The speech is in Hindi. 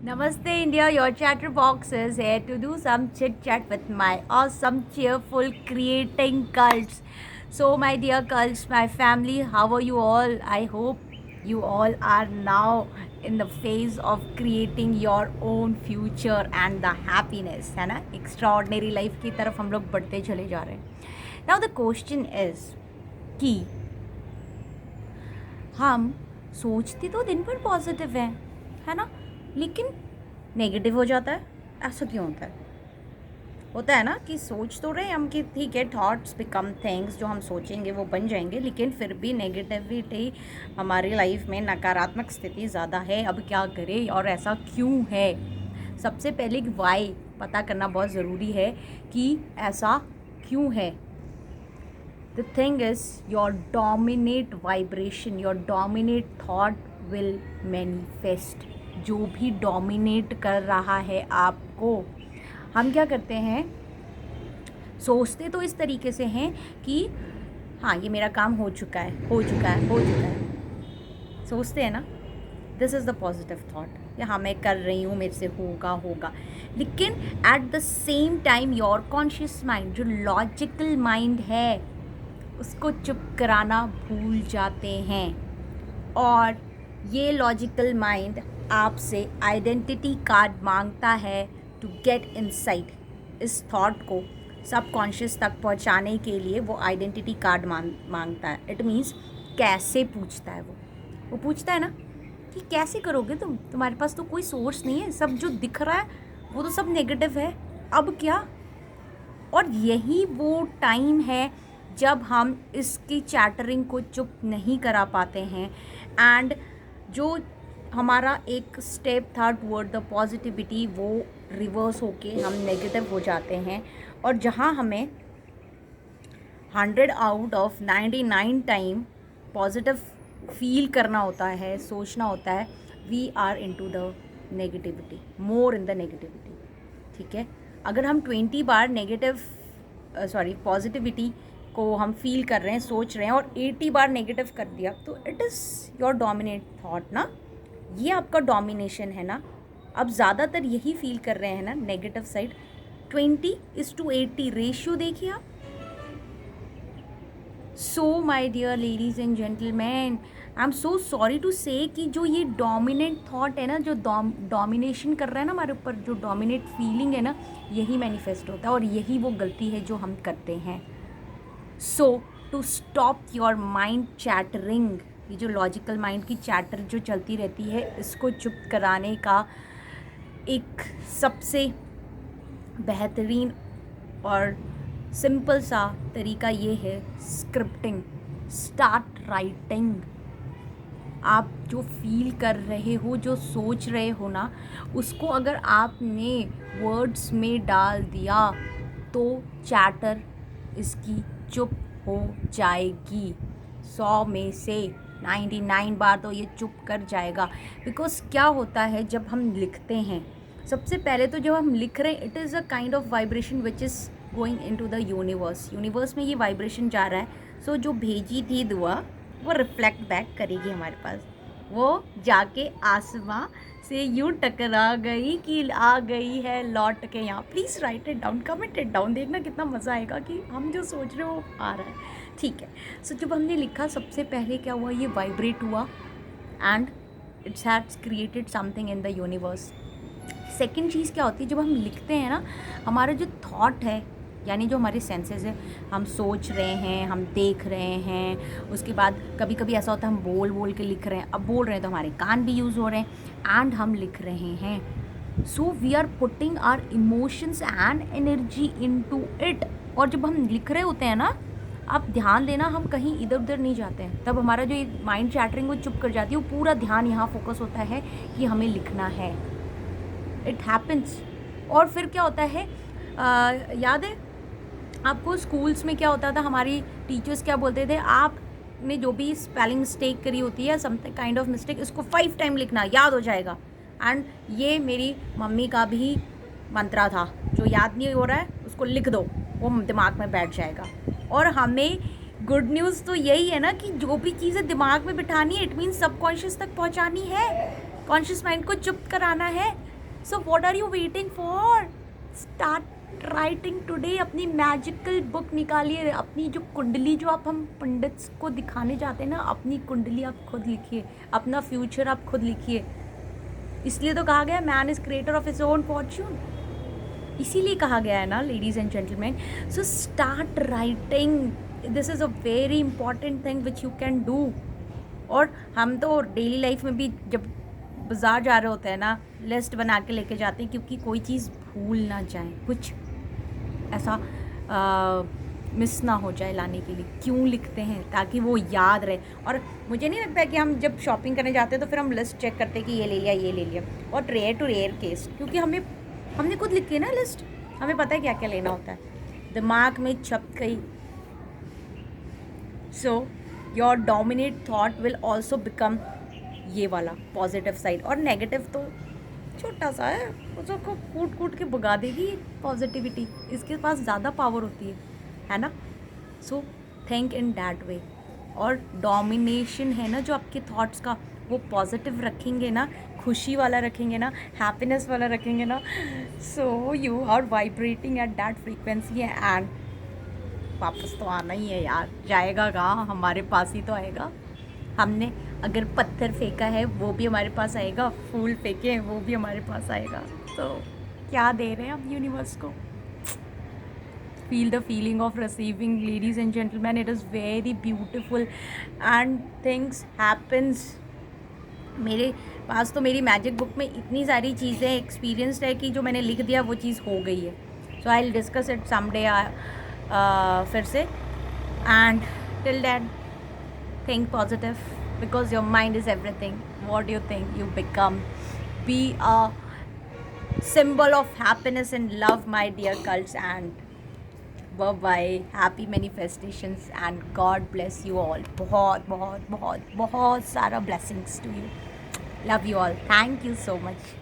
Namaste India, your chatterbox is here to do some chit chat with my awesome, cheerful, creating cults. So, my dear cults, my family, how are you all? I hope you all are now in the phase of creating your own future and the happiness, है ना? Extraordinary life की तरफ हम लोग बढ़ते चले जा रहे हैं. Now the question is कि हम सोचते तो दिन भर पॉजिटिव हैं, है ना, लेकिन नेगेटिव हो जाता है. ऐसा क्यों होता है ना कि सोच तो रहे हम कि ठीक है, थॉट्स बिकम थिंग्स, जो हम सोचेंगे वो बन जाएंगे, लेकिन फिर भी नेगेटिविटी हमारी लाइफ में, नकारात्मक स्थिति ज़्यादा है. अब क्या करें और ऐसा क्यों है? सबसे पहले वाई पता करना बहुत ज़रूरी है कि ऐसा क्यों है. The thing is, your dominant vibration, your dominant thought will manifest. जो भी डोमिनेट कर रहा है आपको, हम क्या करते हैं, सोचते तो इस तरीके से हैं कि हाँ, ये मेरा काम हो चुका है, हो चुका है, हो चुका है. सोचते हैं ना, this is the positive thought, या हाँ मैं कर रही हूँ, मेरे से होगा होगा. लेकिन at the same time your conscious mind, जो लॉजिकल माइंड है, उसको चुप कराना भूल जाते हैं. और ये लॉजिकल माइंड आपसे आइडेंटिटी कार्ड मांगता है टू गेट इनसाइड. इस थॉट को सबकॉन्शियस तक पहुंचाने के लिए वो आइडेंटिटी कार्ड मांगता है. इट मीन्स कैसे पूछता है वो पूछता है ना कि कैसे करोगे तुम, तुम्हारे पास तो कोई सोर्स नहीं है, सब जो दिख रहा है वो तो सब नेगेटिव है, अब क्या. और यही वो टाइम है जब हम इसकी चैटरिंग को चुप नहीं करा पाते हैं, एंड जो हमारा एक स्टेप था टुवर्ड द पॉजिटिविटी, वो रिवर्स होके हम नेगेटिव हो जाते हैं. और जहाँ हमें 100 out of 99 time positive feel करना होता है, सोचना होता है, we are into the negativity, more in the negativity. ठीक है, अगर हम 20 बार पॉजिटिविटी को हम फील कर रहे हैं, सोच रहे हैं, और 80 बार नेगेटिव कर दिया, तो it is your dominate thought ना. ये आपका डोमिनेशन है ना. अब ज़्यादातर यही फील कर रहे हैं ना, नेगेटिव साइड. 20:80 रेशियो देखिए आप. So my dear ladies and gentleman, I am so sorry to say कि जो ये डोमिनेंट थॉट है ना, जो डोमिनेशन कर रहा है ना हमारे ऊपर, जो डोमिनेट फीलिंग है ना, यही मैनिफेस्ट होता है, और यही वो गलती है जो हम करते हैं. So to stop your mind chattering, ये जो लॉजिकल माइंड की चैटर जो चलती रहती है, इसको चुप कराने का एक सबसे बेहतरीन और सिंपल सा तरीका ये है स्क्रिप्टिंग. Start writing. आप जो फील कर रहे हो, जो सोच रहे हो ना, उसको अगर आपने वर्ड्स में डाल दिया तो चैटर इसकी चुप हो जाएगी. 100 में से 99 बार तो ये चुप कर जाएगा. बिकॉज क्या होता है, जब हम लिखते हैं, सबसे पहले तो जब हम लिख रहे हैं, it is a kind of vibration which is going into the universe में ये वाइब्रेशन जा रहा है. सो जो भेजी थी दुआ, वो रिफ्लेक्ट बैक करेगी हमारे पास. वो जाके आसमां से यूँ टकरा गई कि आ गई है लौट के यहाँ. Please write it down, comment it down, देखना कितना मज़ा आएगा कि हम जो सोच रहे हो वो आ रहा है. ठीक है, सो जब हमने लिखा, सबसे पहले क्या हुआ, ये वाइब्रेट हुआ and it's has created something in the universe. Second चीज़ क्या होती है, जब हम लिखते हैं ना, हमारा जो थॉट है, यानी जो हमारे सेंसेस है, हम सोच रहे हैं, हम देख रहे हैं, उसके बाद कभी कभी ऐसा होता है हम बोल के लिख रहे हैं. अब बोल रहे हैं तो हमारे कान भी यूज़ हो रहे हैं एंड हम लिख रहे हैं. So we are putting our emotions and energy into it. और जब हम लिख रहे होते हैं ना, आप ध्यान देना, हम कहीं इधर उधर नहीं जाते हैं, तब हमारा जो माइंड चैटरिंग वो चुप कर जाती है, वो पूरा ध्यान यहाँ फोकस होता है कि हमें लिखना है. It happens. और फिर क्या होता है, याद है आपको स्कूल्स में क्या होता था, हमारी टीचर्स क्या बोलते थे, आपने जो भी स्पेलिंग मिस्टेक करी होती है, समथिंग काइंड ऑफ मिस्टेक, इसको 5 टाइम लिखना, याद हो जाएगा. एंड ये मेरी मम्मी का भी मंत्रा था, जो याद नहीं हो रहा है उसको लिख दो, वो दिमाग में बैठ जाएगा. और हमें गुड न्यूज़ तो यही है ना कि जो भी चीज़ें दिमाग में बिठानी है, इट मीन्स सबकॉन्शियस तक पहुंचानी है, कॉन्शियस माइंड को चुप कराना है. So what are you waiting for? Start writing today. अपनी मैजिकल बुक निकालिए. अपनी जो कुंडली, जो आप हम पंडित्स को दिखाने जाते हैं ना, अपनी कुंडली आप खुद लिखिए. अपना फ्यूचर आप खुद लिखिए. इसलिए तो कहा गया man is creator of his own Fortune. इसीलिए कहा गया है ना ladies and gentleman. So start writing. This is a very important thing which you can do. और हम तो डेली लाइफ में भी जब बाज़ार जा रहे होते हैं ना, लिस्ट बना के लेके जाते हैं, क्योंकि कोई चीज़ भूल ना जाए, कुछ ऐसा मिस ना हो जाए लाने के लिए. क्यों लिखते हैं? ताकि वो याद रहे. और मुझे नहीं लगता है कि हम जब शॉपिंग करने जाते हैं तो फिर हम लिस्ट चेक करते हैं कि ये ले लिया, ये ले लिया. और रेयर टू रेयर केस, क्योंकि हमने खुद लिखी है ना लिस्ट. हमें पता है क्या क्या लेना होता है. दिमाग में छप गई. So your dominate thought will also become ये वाला पॉजिटिव साइड. और नेगेटिव तो छोटा सा है, उसको कूट कूट के भगा देगी पॉजिटिविटी. इसके पास ज़्यादा पावर होती है ना. So think in that way. और डोमिनेशन है ना जो आपके थॉट्स का, वो पॉजिटिव रखेंगे ना, खुशी वाला रखेंगे ना, हैप्पीनेस वाला रखेंगे ना. So you are vibrating at that frequency. And वापस तो आना ही है यार. जाएगा कहाँ, हमारे पास ही तो आएगा. हमने अगर पत्थर फेंका है वो भी हमारे पास आएगा. फूल फेंके हैं वो भी हमारे पास आएगा. तो क्या दे रहे हैं हम यूनिवर्स को? Feel the feeling of receiving ladies and gentleman. It is very beautiful and things happens. मेरे पास तो मेरी मैजिक बुक में इतनी सारी चीज़ें एक्सपीरियंस्ड है कि जो मैंने लिख दिया वो चीज़ हो गई है. So I will discuss it someday फिर से. And till that think positive, because your mind is everything. What you think, you become. Be a symbol of happiness and love, my dear cults. And bye bye. Happy manifestations and God bless you all. बहुत बहुत बहुत बहुत सारा blessings to you. Love you all. Thank you so much.